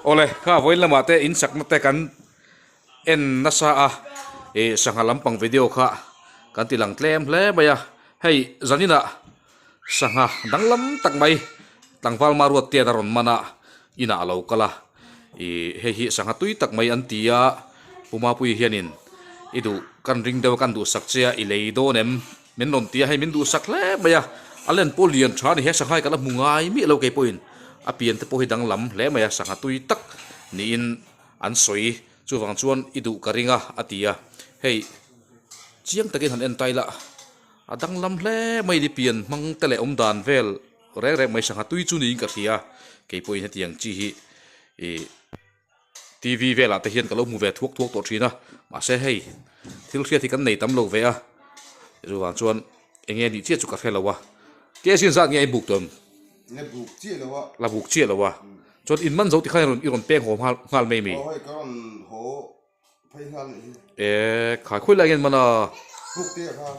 ole kha voin lama te in sak na te kan en na sa a e sanga lampang video kha kan tilang tlem hle baya hei zanina sanga danglam tak mai tangwal maruat te daron mana ina alo kala e hei hi sanga tui tak mai an tia puma pui hianin idu kan ring dew kan du sakchia i lei do nem men non tia hei min du sak hle baya alen polian thani he sangai kala mungai mi lo ke point apian te pohi dang lam hle maya sanga tui tak ni in an soi chuwang chuan idu karinga atia hei chiang takin han en taila adang lam hle mai di pian mang tele om dan vel rek rek mai sanga tui chu ni ka thia ke poi he tiang chi hi e TV vela te hian kalo mu ve thuak thuak to thina ma se hei thil khia thi kan nei tam lo ve a chuwang chuan enge ni che chu ka phelawa ke sin za nge buk tom nghe buộc chia là vợ la buk che lawa chon in man zo ti khai ron iron peng hom hal mai mi ôi cái con hổ phải hal e khai khoi la gen mana buộc tiệt ha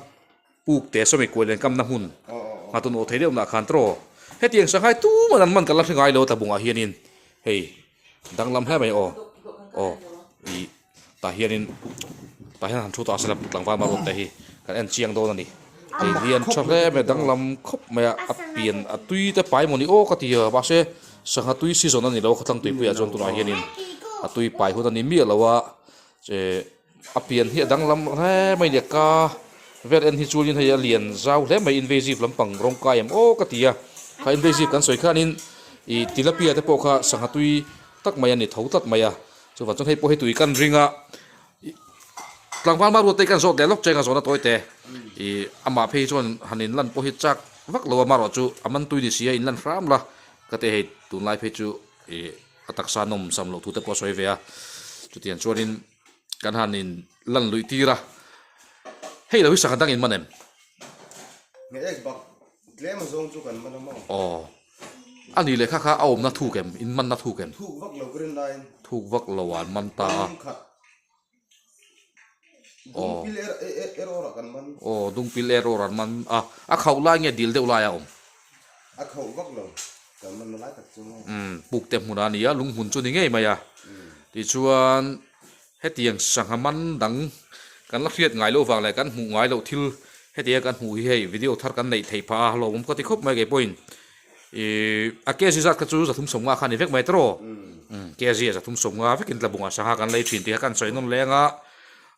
puk te so me ko len kam na hun ờ ma tu no thei na khan tro he tiang sa hai tu man kan la ngai lo ta bunga hianin hei dang lam he mai o i ta hianin ta hian han thu ta sala tlangwa ma ro te hi kan en chiang do na ni ei lian chare me dang lam khop me a pian a tui te pai moni o ka tia ba se sanga tui season ani lo khatlang tui pu ya jon tu na hianin a tui pai hu ta ni mi lawa che a pian hi dang lam he mai le ka ver en hi chulin he lian zau le mai invasive lampang rong ka em o ka tia kha invasive kan soi khanin i tilapia te po kha sanga tui tak mai ani thau tat maya chu wa chon hei po he tui kan ringa tlangwal ma ro te kan zo de lok chenga zo na toy te i ama phei chon hanin lan po hi chak vak lo ma ro chu aman tui di sia in lan ram la ka te hei tun lai phei chu e atak sa nom sam lo tu te po soi ve a chu tian chuanin kan hanin lan lui tira hei lo hi sang dang in manem nghe ek bạc lẽ mà zong chu cần mà nó o ani le kha kha aom na thu kem in man na thu kem thu vắt lầu green line thu vak lo wan man ta khát dung pil er kan man o dung pil ero ran man a khau la nge dil deuh la ya om à khẩu vắt lầu kan man lái thật chung puk te hmuna nia lung hun chu ni ngei maya ti chuan hetiang sangaman dang kan la khiat ngai lo wang lai kan hmu ngai lo thil hetia kan hmu hi hei video thar kan nei thei pha lo mom ko ti khop mai ge point e a ke zat ka chu za thum som nga khan vek mai tro ke zi za thum som nga vekin la bunga sa kan lei thin ti kan soi non lenga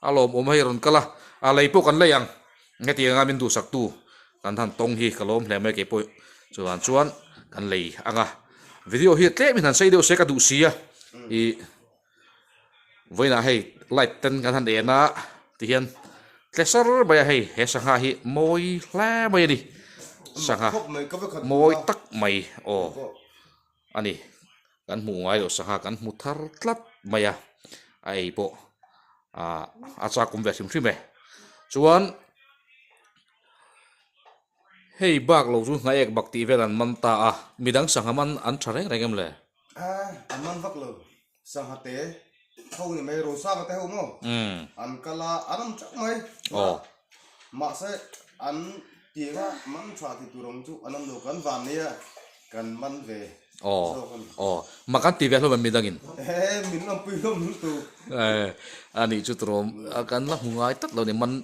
alom om hai ron kala a lei po kan leiang hetia nga min du sak tu kan than tong hi kalom hle mai ge point chuan kan lei anga video hi tle min han sei deu se ka du sia i voina hei light ten kan han ena ti hian tlesar baya hei he sanga hi moi hla mai ni sanga khóc mày có biết khát moi tak mai o ani kan mu ngai lo sanga kan mu thar tlat maya ai po a cha kum ve sim thime chuan hei bak lo chu ngai ek bakti velan man ta a midang sanga man an thareng rengem le à man vắt lầu sang hạt té khâu này mày rồi sao mà té không ăn cala ăn chắc mày o mà sẽ ăn tiếng á man chua thì tụi rong chú ăn đồ cắn vàng này cần man về o makan ti ve lo man midangin mình làm phi lông nữa tụ ani chu trom kan la hungai tat lo ni man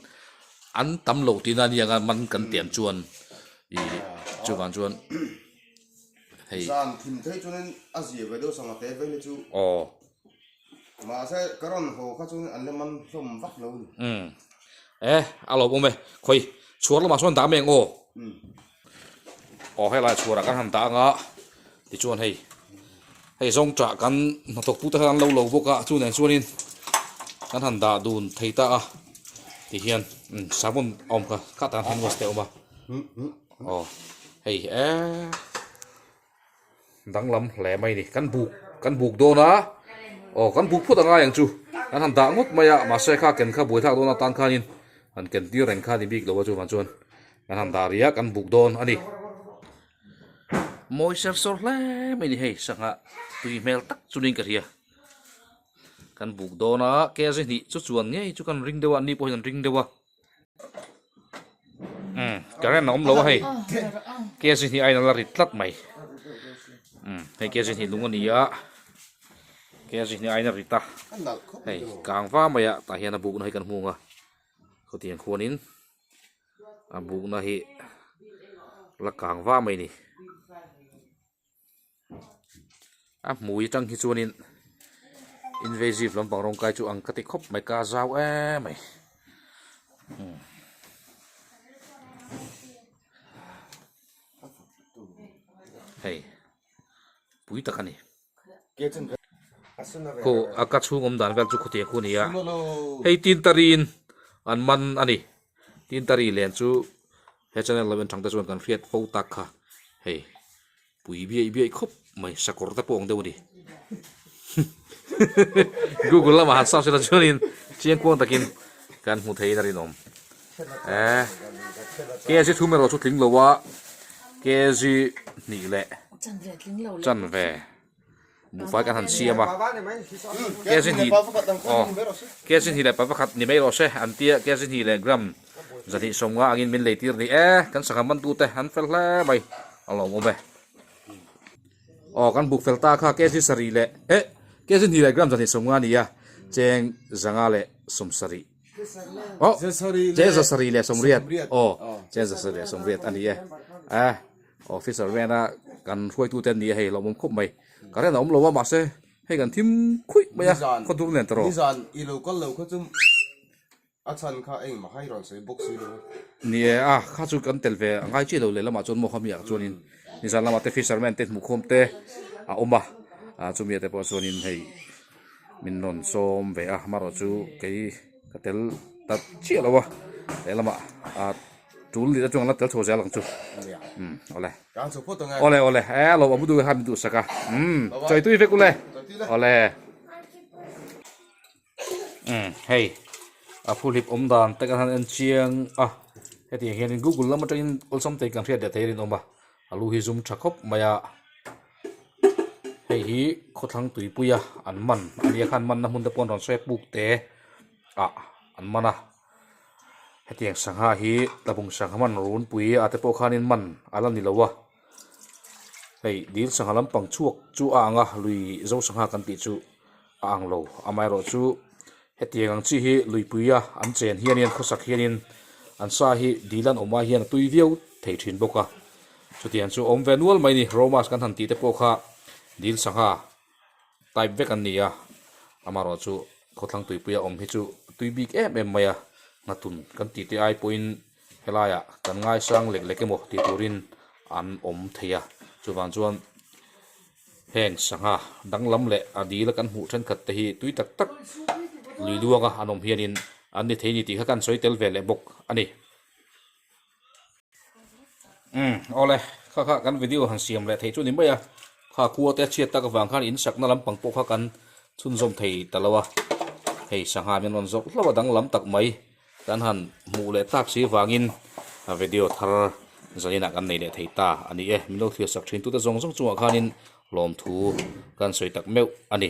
an tam lo ti na ni anga man kan tian chuan i chuan hei gian thìn thấy cho nên ăn gì về đâu sang hạt té về lên chú o mà sẽ cái con hồ khác cho nên ăn lên man lông vắt lầu alo bome khoi chuar ma son da meng o he la chuara kan han da nga ti chuan hei zong tra kan ma tok pu ta han lo boka chu nen chuanin kan han da dun thei ta a ti hian sabun om ka ta han was te oma o hei dang lam hle mai ni kan buk do na o kan buk phut anga yang chu kan han da ngot maya ma se kha ken kha boi thak do na tan khanin an ken ti ren kha ni bik lo chu man chuan kan han da ria kan buk don ani moi ser sor hle mai ni hei sanga tui mel tak chuning ka ria kan buk do na ke je ni chu chuan nge chu kan ring dewa ni po han ring dewa cái này nó om lo hay ke je ni ai na la rit tlat mai hei ke je ni lunga ni ya cái gì này ai nè rita Ăn nal khóc. hey càng va mày ạ tại hiện là bụng này cần mua à có tiền khuôn in à bụng này là càng va mày nè à mùi trăng khi chuan in invasive lắm bằng rong cái chú ăn cái tích khóc mày cá rau mày hey bụi tắc này Kia chân asuna ve. ko akat chung om dan vel chu khote khu ni ya Lolo. hei tin tarin an man ani tin tari len chu he channel 11 thang ta chuan kan fiat po tak kha hei pui bi khop mai sakor ta pong deu ni google la ma hat sa sela chuan in chiang kwang takin kan mu thei tarin om ke ji thumero chu thling lowa ke ji ni le chan ve mu fa kan han siama Kia chân hi. ke sin hi le pa pakhat ni mai ro se an tia ke sin hi le gram zani songa angin min leitir ni kan saka man tu te han fel hle bai alo mo be kan buk fel ta kha ke si sari le ke sin hi le gram zani songa ni ya cheng zanga le som sari je za sari le som riat je za sari le som riat ani officer vena kan foi tu ten ni hei lo mom khop mai ka re na om lo wa ma se hei kan thim khui mai ko dur len tro Nizan ilo kol lo ko chum achan kha eng ma hai ron se box lo. ni kha chu kan tel ve angai chi lo le lama chon mo khamia chonin ni zan lama te fisherman te mu khom te oma chumi te po chonin hei min non som ve maro chu kei ka tel ta chi lo wa le lama tul li ta chung la tel tho ja lang chu ole Kan so photo ngai. ole lo abu du ham du saka choi tu fe ku le ole hey full hip dan te kan an chiang heti hian google lama train ol som te kan thia de theirin oma alu hi zoom thakop maya hei hi khothang tui puya an man ania khan man na mun te pon ron se buk te an mana heti sangha hi labung sangha man run pui ate po khanin man alam ni lowa hei dil sangha lam pang chuak chu anga lui zo sangha kan ti chu ang lo amai ro chu hetiang chi hi lui puya an chen hianin khosak hianin an sa hi dilan oma hian tui viau thei thin boka chutian chu om venual mai ni romas kan han ti te po kha dil sangha type vek an nia amaro chu khothlang tui puya om hi chu tui bik em maya natun kan ti te ai point helaya kan ngai sang lek lek emo ti turin an om theya chuwan chuan heng sangha danglam le adila kan hu than khat te hi tui tak tak lui luanga anom hianin an ni theini ti kha kan soi tel ve le bok ani ole kha kan video han siam le thei chu ni maya kha kuwa te chiat tak wang khan in sakna lam pang po kha kan chun zom thei talawa hei sangha men on zok lawa dang lam tak mai kan han mu le tak si wangin video thar zalina kan nei le thei ta ani mino thia sak thin tu ta zong zong chuwa khanin lom thu kan soi tak meu ani